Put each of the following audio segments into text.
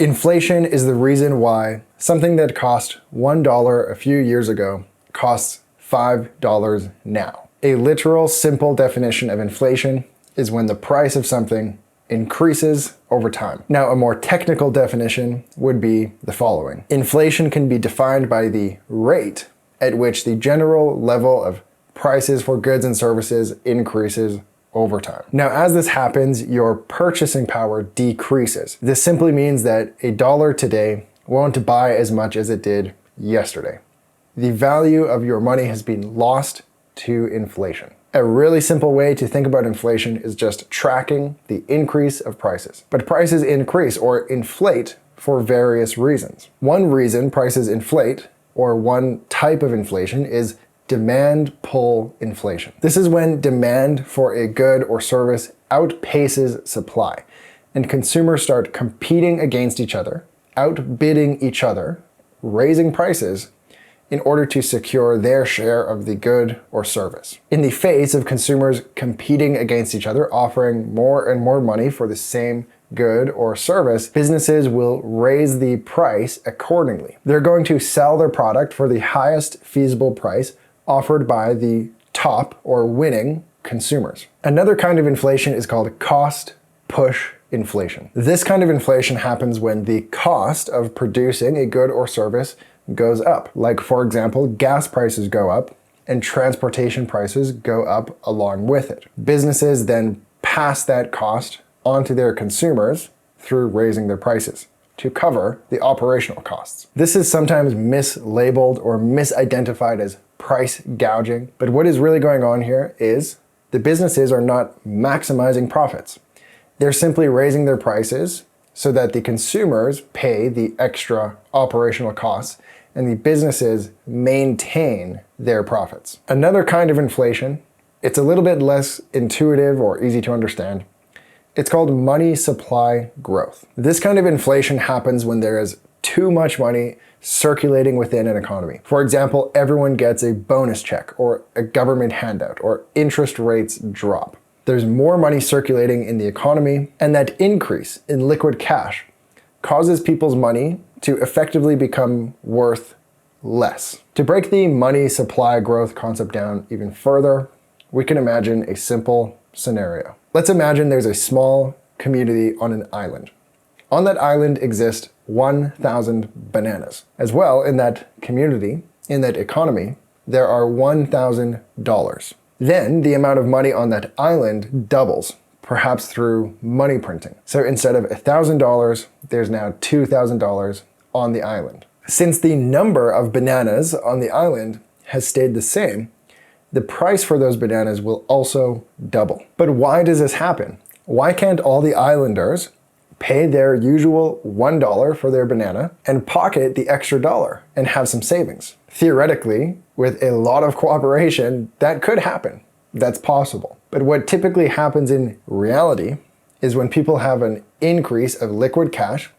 Inflation is the reason why something that cost $1 a few years ago costs $5 now. A literal, simple definition of inflation is when the price of something increases over time. Now, a more technical definition would be the following. Inflation can be defined by the rate at which the general level of prices for goods and services increases over time. Now, as this happens, your purchasing power decreases. This simply means that a dollar today won't buy as much as it did yesterday. The value of your money has been lost to inflation. A really simple way to think about inflation is just tracking the increase of prices. But prices increase or inflate for various reasons. One reason prices inflate, or one type of inflation, is demand pull inflation. This is when demand for a good or service outpaces supply, and consumers start competing against each other, outbidding each other, raising prices in order to secure their share of the good or service. In the face of consumers competing against each other, offering more and more money for the same good or service, businesses will raise the price accordingly. They're going to sell their product for the highest feasible price offered by the top or winning consumers. Another kind of inflation is called cost push inflation. This kind of inflation happens when the cost of producing a good or service goes up. Like, for example, gas prices go up and transportation prices go up along with it. Businesses then pass that cost onto their consumers through raising their prices to cover the operational costs. This is sometimes mislabeled or misidentified as price gouging, but what is really going on here is the businesses are not maximizing profits. They're simply raising their prices so that the consumers pay the extra operational costs and the businesses maintain their profits. Another kind of inflation, it's a little bit less intuitive or easy to understand. It's called money supply growth. This kind of inflation happens when there is too much money circulating within an economy. For example, everyone gets a bonus check or a government handout or interest rates drop. There's more money circulating in the economy, and that increase in liquid cash causes people's money to effectively become worth less. To break the money supply growth concept down even further, we can imagine a simple scenario. Let's imagine there's a small community on an island. On that island exist 1,000 bananas. As well, in that community, in that economy, there are $1,000. Then the amount of money on that island doubles, perhaps through money printing. So instead of $1,000, there's now $2,000 on the island. Since the number of bananas on the island has stayed the same, the price for those bananas will also double. But why does this happen? Why can't all the islanders pay their usual $1 for their banana and pocket the extra dollar and have some savings? Theoretically, with a lot of cooperation, that could happen. That's possible. But what typically happens in reality is when people have an increase of liquid cash,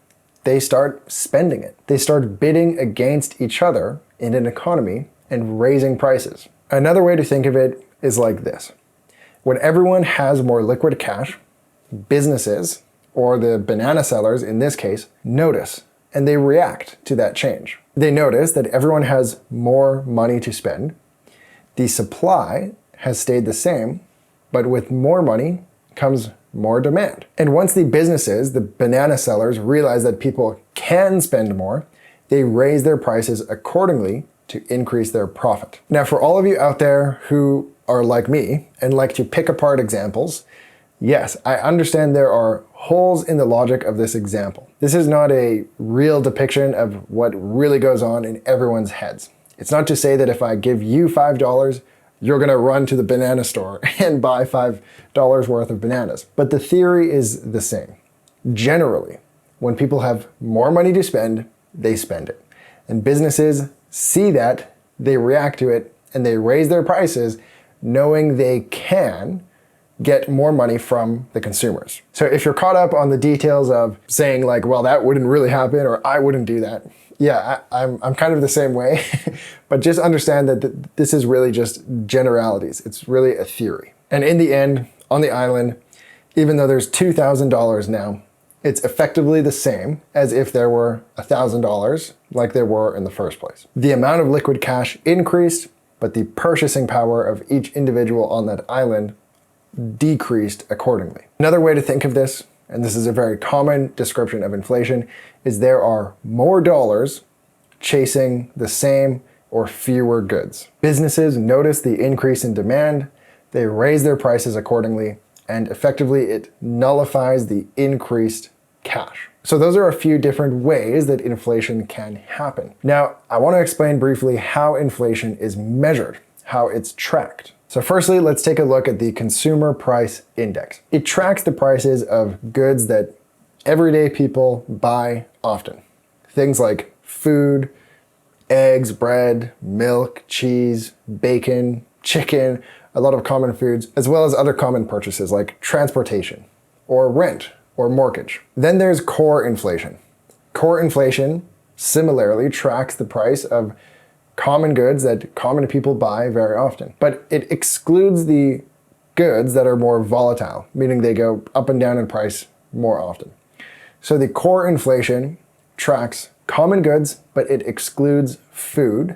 they start spending it. They start bidding against each other in an economy and raising prices. Another way to think of it is like this. When everyone has more liquid cash, businesses, or the banana sellers in this case, notice and they react to that change. They notice that everyone has more money to spend. The supply has stayed the same, but with more money comes more demand. And once the businesses, the banana sellers, realize that people can spend more, they raise their prices accordingly to increase their profit. Now, for all of you out there who are like me and like to pick apart examples, yes, I understand there are holes in the logic of this example. This is not a real depiction of what really goes on in everyone's heads. It's not to say that if I give you $5, you're gonna run to the banana store and buy $5 worth of bananas. But the theory is the same. Generally, when people have more money to spend, they spend it. And businesses see that, they react to it, and they raise their prices knowing they can get more money from the consumers. So if you're caught up on the details of saying like, well, that wouldn't really happen, or I wouldn't do that, yeah, I'm kind of the same way, but just understand that this is really just generalities. It's really a theory. And in the end, on the island, even though there's $2,000 now, It's effectively the same as if there were $1,000 like there were in the first place. The amount of liquid cash increased, but the purchasing power of each individual on that island decreased accordingly. Another way to think of this, and this is a very common description of inflation, is there are more dollars chasing the same or fewer goods. Businesses notice the increase in demand, they raise their prices accordingly, and effectively it nullifies the increased cash. So those are a few different ways that inflation can happen. Now, I want to explain briefly how inflation is measured, how it's tracked. So firstly, let's take a look at the Consumer Price Index. It tracks the prices of goods that everyday people buy often. Things like food, eggs, bread, milk, cheese, bacon, chicken, a lot of common foods, as well as other common purchases like transportation or rent or mortgage. Then there's core inflation. Core inflation similarly tracks the price of common goods that common people buy very often, but it excludes the goods that are more volatile, meaning they go up and down in price more often. So the core inflation tracks common goods, but it excludes food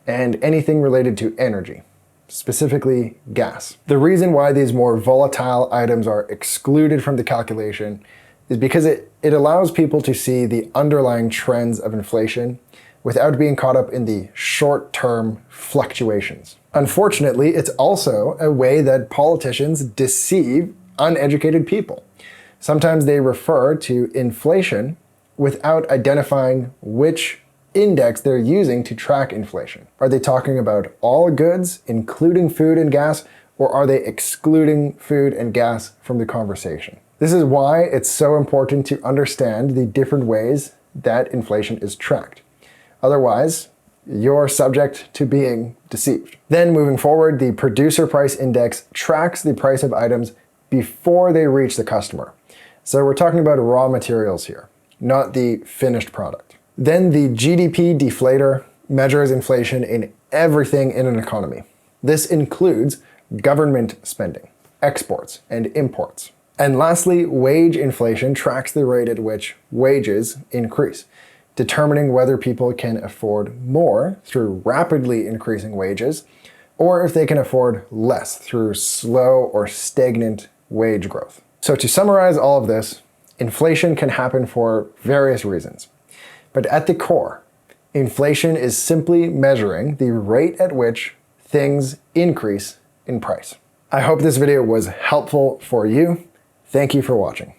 and anything related to energy, specifically gas. The reason why these more volatile items are excluded from the calculation is because it allows people to see the underlying trends of inflation without being caught up in the short-term fluctuations. Unfortunately, it's also a way that politicians deceive uneducated people. Sometimes they refer to inflation without identifying which index they're using to track inflation. Are they talking about all goods, including food and gas, or are they excluding food and gas from the conversation? This is why it's so important to understand the different ways that inflation is tracked. Otherwise, you're subject to being deceived. Then moving forward, the Producer Price Index tracks the price of items before they reach the customer. So we're talking about raw materials here, not the finished product. Then the GDP deflator measures inflation in everything in an economy. This includes government spending, exports, and imports. And lastly, wage inflation tracks the rate at which wages increase, determining whether people can afford more through rapidly increasing wages, or if they can afford less through slow or stagnant wage growth. So to summarize all of this, inflation can happen for various reasons. But at the core, inflation is simply measuring the rate at which things increase in price. I hope this video was helpful for you. Thank you for watching.